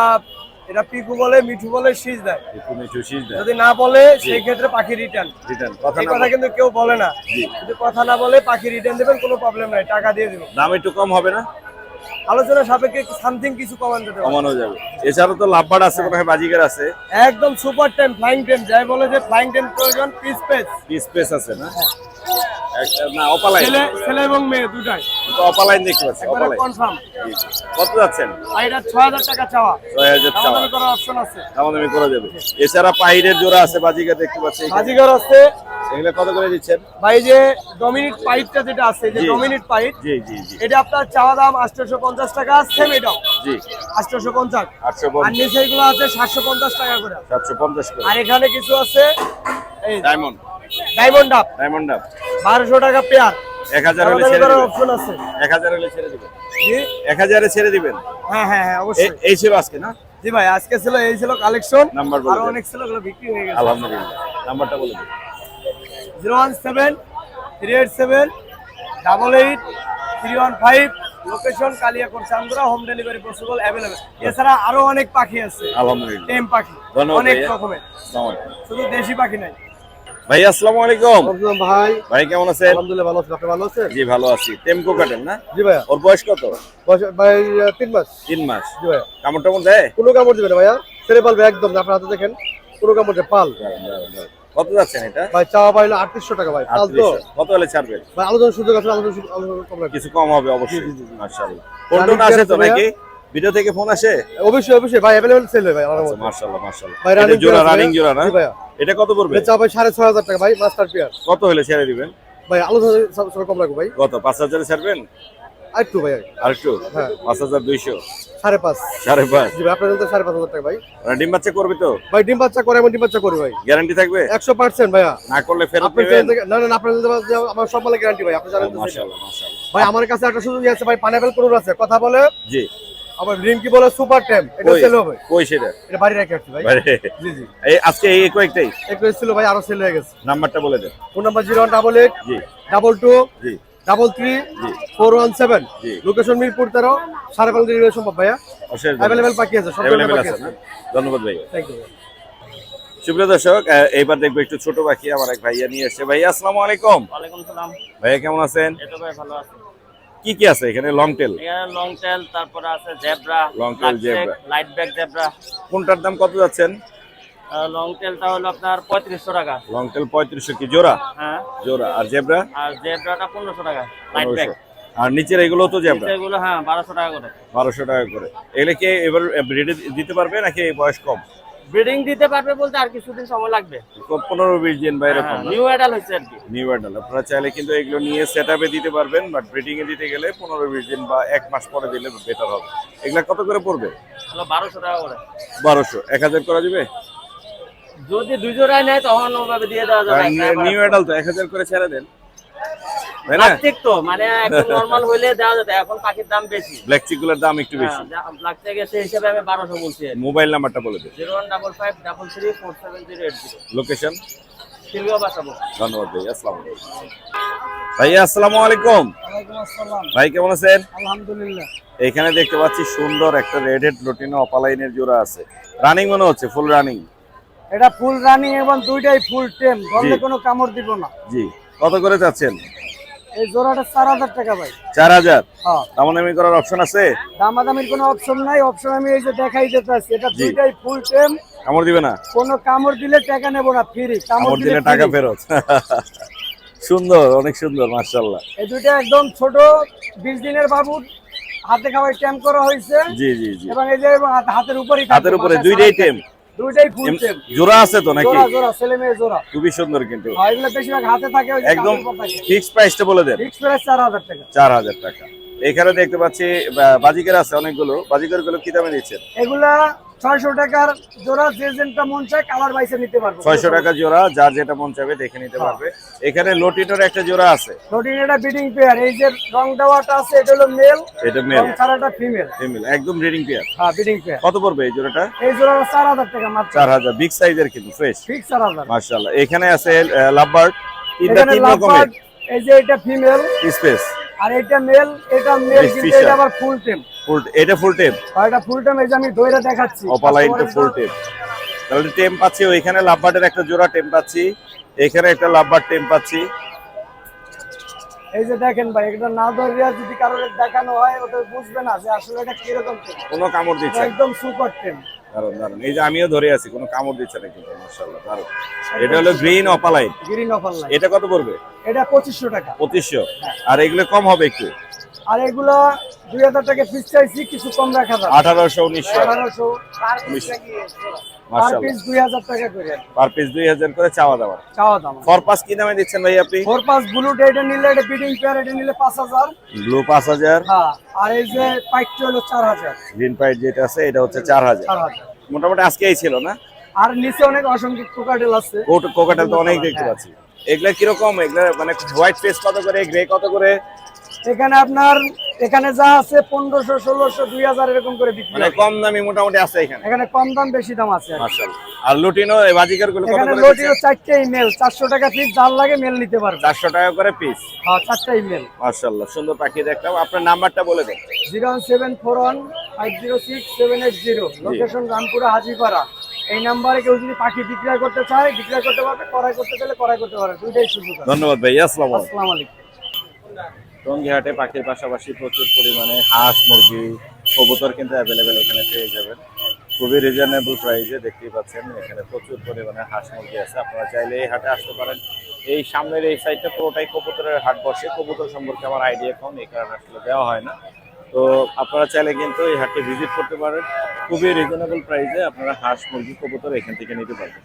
এটা পিকু বলে, মিঠু বলে, শীষ দেয়। একটু মিঠু শীষ দেয়। যদি না বলে সেই ক্ষেত্রে পাখি রিটার্ন। রিটার্ন। কথা এই না কথা বলে- কিন্তু কেউ বলে না। জি। যদি কথা না বলে পাখি রিটার্ন দেবেন, কোনো প্রবলেম নাই, টাকা দিয়ে দেবেন। দাম একটু কম হবে না? আলোচনা সাপেক্ষে সামথিং কিছু কমান দিতে পারবেন। কমানো যাবে। এছাড়া তো লাভবার্ড আছে, মনে হয় বাজিগার আছে, একদম সুপার টাইম, ফ্লাইং টাইম, যাই বলে যে ফ্লাইং টাইম প্রয়োজন, পিস পেস। স্পেস আছে না? না অপালাইন। ছেলে এবং মেয়ে দুটাই তো অপালাইন দেখতে পাচ্ছি, একবারে অপালাইন। কনফার্ম। কত যাচ্ছেন? আর এটা 6000 টাকা চাওয়া, 6000 চাওয়া। আমাদের করার অপশন আছে। দামাদামি করা যাবে। এছাড়া পাহিরের জোড়া আছে, বাজিগার দেখতে পাচ্ছি এখানে। বাজিগর আছে এগুলো কত করে দিচ্ছেন? ভাই, যে ডমিনেট পাইপটা যেটা আছে, যে জি। ডমিনেট পাইপ, জি জি জি এটা আপনার চাওয়া দাম 850 টাকা, সেম এটাও জি। 850। 850, আর নিচে এগুলো আছে 750 টাকা করে। 750 করে। আর এখানে কিছু আছে এই diamond, diamond up, diamond up 1200 টাকা পেয়ার। 1000 হলে আমাদের ছেড়ে করার দিবেন। অপশন আছে। 1000 হলে ছেড়ে দিবেন। জি 1000 এ ছেড়ে দিবেন। হ্যাঁ হ্যাঁ হ্যাঁ, অবশ্যই। এই ছিল আজকে না? জি ভাই, আজকে ছিল, এই ছিল কালেকশন। নাম্বার বলে আরো দেন। অনেক ছিল, ওগুলো বিক্রি হয়ে গেছে। আলহামদুলিল্লাহ। নাম্বারটা বলে দিন। 017 387 88 315, location Kaliakair Chandra, home delivery possible, available. এছাড়া আরো অনেক পাখি আছে, আলহামদুলিল্লাহ। টেম পাখি, ধন্যবাদ অনেক ভাইয়া। রকমের, আসসালামু আলাইকুম। শুধু দেশি পাখি নাই। ভাই আসসালামু আলাইকুম। ভাই ভাই কেমন আছেন? আলহামদুলিল্লাহ ভালো আছি, আপনি ভালো আছেন? জি ভালো আছি। টেমকো কাটেন না? জি ভাইয়া। ওর বয়স কত? ভাই 3 মাস। 3 মাস। জি ভাইয়া। কামড় টামড় দেয়? কোনো কামড় দিবে না ভাইয়া, ছেড়ে পালবে একদম, আপনার হাতে দেখেন কোনো কামড় দেয়, পাল। কত যাচ্ছেন এটা? ভাই চাওয়া পাইলো 3800 টাকা ভাই, পাল তো 3800। কত হলে ছাড়বেন? ভাই, আলোচনার সুযোগ আছে, আলোচনা কম রাখি। কিছু কম হবে অবশ্যই। মাশাআল্লাহ। ফোন টোন আসে তো নাকি? ভিডিও থেকে ফোন আসে? অবশ্যই অবশ্যই ভাই, অ্যাভেলেবল সেল হয় ভাই আমার মতে। মাশাআল্লাহ মাশাআল্লাহ। ভাই এটা রানিং জোড়া, রানিং জোড়া না? জি ভাইয়া। এটা কত পড়বে? এটা চাওয়া ভাই 6500 টাকা ভাই, মাস্টার পেয়ার। কত হলে ছেড়ে দিবেন? ভাই আলোচনা সব কম রাখবো ভাই, কত? 5000 এ ছাড়বেন? আরেকটু ভাই, আর একটু? হ্যাঁ। 5200, 5.5। 5.5। জি ভাই, আপনার জন্য 5500 টাকা ভাই। ডিম বাচ্চা করবে তো? ভাই ডিম বাচ্চা করে, এমন ডিম বাচ্চা করি ভাই, গ্যারান্টি থাকবে? 100% ভাইয়া। না করলে ফেরত আপনার নেবেন? থেকে না না, আপনার জন্য আমার সব মালে গ্যারান্টি ভাই, আপনি জানেন তো সেটা। মাশাআল্লাহ মাশাআল্লাহ। ভাই আমার কাছে একটা সুযোগ আছে ভাই, পাইনাপল কোন আছে, কথা বলে জি। আবার রিঙ্কি বলে সুপার টেম, এটা কই? সেল হবে। কই সেটা? এটা বাড়ি রেখে আসছি ভাই। বাইরে। জি জি, এই আজকে এই কয়েকটাই। একটু ছিল ভাই, আরো সেল হয়ে গেছে। নাম্বারটা বলে দেন। ফোন নাম্বার 0188 জি 22 জি 33 জি 417। জি। লোকেশন মিরপুর 13, 5.5 ডেলিভারি সম্ভব ভাইয়া। অশেষ অ্যাভেলেবল পাখি আছে, সব ধরনের অ্যাভেলেবল পাখি আছে আছে। না? ধন্যবাদ ভাই। Thank you. সুপ্রিয় দর্শক, এইবার দেখবো একটু ছোট পাখি, আমার এক ভাইয়া নিয়ে এসেছে। ভাইয়া আসসালামু আলাইকুম। ওয়ালাইকুম সালাম। ভাইয়া কেমন আছেন? এটা ভাই ভালো আছে। কি কি আছে এখানে? লং টেল, এখানে লং টেল, তারপরে আছে zebra, Long tail zebra। Light back zebra. কোনটার দাম কত যাচ্ছেন? লং টেলটা হলো আপনার 3500 টাকা। লং টেল 3500 কি জোড়া? হ্যাঁ। জোড়া। আর জেব্রা? আর জেব্রাটা 1500 টাকা, লাইট ব্যাক। 1500। আর নিচের এগুলো তো জেব্রা এগুলো হ্যাঁ 1200 টাকা করে। 1200 টাকা করে। এগুলো কি এবার ব্রিডে দিতে পারবে নাকি বয়স কম? ব্রিডিং দিতে পারবে বলতে আর কিছুদিন সময় লাগবে। 15-20 দিন বা এরকম না? নিউ অ্যাডাল হচ্ছে আর কি। New adult. আপনারা চাইলে কিন্তু এগুলো নিয়ে সেটআপে দিতে পারবেন, বাট ব্রিডিং এ দিতে গেলে 15-20 দিন বা 1 মাস পরে দিলে বেটার হবে। এগুলা কত করে পড়বে? হলো 1200 টাকা করে। 1200। 1000 করা যাবে? যদি দুই জোড়ায় নেয় তখন ওভাবে দিয়ে দেওয়া যাবে। নিউ অ্যাডাল তো 1000 করে ছেড়ে দেন, তাই না? ঠিক তো, মানে একদম নরমাল হইলে দেওয়া যেত, এখন পাখির দাম বেশি। ব্ল্যাক চিকগুলোর দাম একটু বেশি। ব্ল্যাক থেকে সেই হিসাবে আমি 1200 বলছি। মোবাইল নাম্বারটা বলে দিন। 0155 33 47080। লোকেশন? সেগুলো বাঁচাবো। ধন্যবাদ ভাই, আসসালামু আলাইকুম। ভাইয়া আসসালামু আলাইকুম। ভাই কেমন আছেন? আলহামদুলিল্লাহ। এখানে দেখতে পাচ্ছি সুন্দর একটা রেড হেড লুটিনো অপালাইনের জোড়া আছে, রানিং মনে হচ্ছে, ফুল রানিং। এটা ফুল রানিং এবং দুইটাই ফুল টেম, জি। কোনো কামড় দিব না। জি, কত করে যাচ্ছেন? এই জোড়াটা 4000 টাকা ভাই। 4000। হ্যাঁ। দামাদামি করার অপশন আছে? দামাদামির কোনো অপশন নাই, অপশন আমি এই যে দেখাই দিতে আছি। এটা জি। দুইটাই ফুল টেম, কামড় দিবে না? কোনো কামড় দিলে টাকা নেব না, ফ্রি। কামড় দিলে টাকা ফেরত। সুন্দর, অনেক সুন্দর, মাশাআল্লাহ। এই দুইটা একদম ছোট 20 দিনের বাবুর হাতে খাওয়াই টেম করা হয়েছে। জি জি জি, এবং এই যে হাতের উপরেই হাতের উপরে দুইটাই টেম, দুইটাই ফুল টেম। জোড়া আছে তো নাকি? জোড়া জোড়া, ছেলে মেয়ে জোড়া। খুবই সুন্দর কিন্তু। আর এগুলো বেশিরভাগ হাতে থাকে, ওই যে একদম কাপড় থাকে। ফিক্স প্রাইসটা বলে দেন। ফিক্স প্রাইস 4000 টাকা। 4000 টাকা। এখানে দেখতে পাচ্ছি বাজিকার আছে অনেকগুলো, বাজিকার গুলো কি দামে দিচ্ছেন? এগুলা 600 টাকার জোড়া, যে যেটা মন চায় কালার বাইসে নিতে পারবো। 600 টাকা জোড়া, যার যেটা মন চাইবে দেখে নিতে পারবে। এখানে লোটিনোর একটা জোড়া আছে, প্রোটিন এটা বিডিং পেয়ার। এই যে রং দেওয়াটা আছে এটা হলো মেল, এটা মেল, রং ছাড়াটা ফিমেল। ফিমেল, একদম ব্রিডিং পেয়ার। হ্যাঁ, বিডিং পেয়ার। কত পড়বে এই জোড়াটা? এই জোড়া 4000 টাকা মাত্র। 4000, বিগ সাইজের কিন্তু ফ্রেশ, ফিক্স 4000। মাশাআল্লাহ। এখানে আছে লাভবার্ড, এখানে তিন রকমের লাভবার্ড, এই যে এটা ফিমেল স্পেস, আর এটা মেল। এটা মেল Big কিন্তু fisher। এটা আবার ফুল টেম। ফুল, এটা ফুল টেম, আর এটা ফুল টেম। এই যে আমি ধরে দেখাচ্ছি, অপালাইনটা ফুল টেম। তাহলে টেম পাচ্ছি, ওইখানে লাভবার্ডের একটা জোড়া টেম পাচ্ছি, এখানে একটা লাভবার্ড টেম পাচ্ছি। এই যে দেখেন ভাই, এটা না ধরিয়া যদি কারোর দেখানো হয় ওটা বুঝবে না যে আসলে এটা কিরকম টেম। কোনো কামড় দিচ্ছে না। একদম সুপার টেম। দারুন দারুন, এই যে আমিও ধরে আছি, কোনো কামড় দিচ্ছে না কিন্তু, মাশাআল্লাহ দারুন। এটা হলো green opaline. Green offer line. এটা কত পড়বে? এটা 2500 টাকা। 2500। আর এগুলো কম হবে একটু, আর এগুলা 2000 টাকা পিস চাইছি, কিছু কম রাখা যাবে। 1800, 1900, 1800 পার পিস মাশাআল্লাহ। 2000 টাকা করে পার পিস 2000 করে চাওয়া দাওয়া। চাওয়া দাম। ফর পাস কি দামে দিচ্ছেন ভাই আপনি? 4 ব্লু এটা নিলে এটা বিডিং পেয়ার, এটা নিলে 5000। ব্লু 5000, হ্যাঁ, আর এই যে পাইটটা হলো 4000। গ্রিন পাইট যেটা আছে এটা হচ্ছে 4000। 4000। মোটামুটি আজকেই ছিল না? আর নিচে অনেক অসংখ্য কোকাটেল আছে। কোকাটেল তো অনেক দেখতে পাচ্ছি। এগুলা কিরকম? এগুলা মানে হোয়াইট ফেস কত করে, গ্রে কত করে? এখানে আপনার এখানে যা আছে 1500, 1600, 2000 এরকম করে বিক্রি মানে হয়। কম দামি মোটামুটি আছে এখানে। এখানে কম দাম বেশি দাম আছে। মাশাআল্লাহ। আর লুটিনো এই বাজিকার গুলো কত এখানে করে? লোটিও 4টে ইমেল 400 টাকা পিস, যার লাগে মেল নিতে পারবে। 400 টাকা করে পিস। হ্যাঁ, 4টে ইমেল। মাশাআল্লাহ, সুন্দর পাখি দেখলাম। আপনার নাম্বারটা বলে দেন। 01741506780, লোকেশন রামপুরা হাজিপাড়া। এই নাম্বারে কেউ যদি পাখি বিক্রয় করতে চায় বিক্রয় করতে পারবে, ক্রয় করতে চাইলে ক্রয় করতে পারবে, দুইটাই সুযোগ আছে। ধন্যবাদ ভাই, আসসালামু আলাইকুম। আসসালামু আলাইকুম। টঙ্গীহাটে পাখির পাশাপাশি প্রচুর পরিমাণে হাঁস, মুরগি, কবুতর কিন্তু অ্যাভেলেবেল এখানে পেয়ে যাবেন খুবই রিজনেবল প্রাইসে। দেখতেই পাচ্ছেন এখানে প্রচুর পরিমাণে হাঁস মুরগি আছে। আপনারা চাইলে এই হাটে আসতে পারেন। এই সামনের এই সাইডটা পুরোটাই কবুতরের হাট বসে। কবুতর সম্পর্কে আমার আইডিয়া কম, এই কারণে আসলে দেওয়া হয় না। তো আপনারা চাইলে কিন্তু এই হাটে ভিজিট করতে পারেন। খুবই রিজনেবল প্রাইসে আপনারা হাঁস, মুরগি, কবুতর এখান থেকে নিতে পারবেন।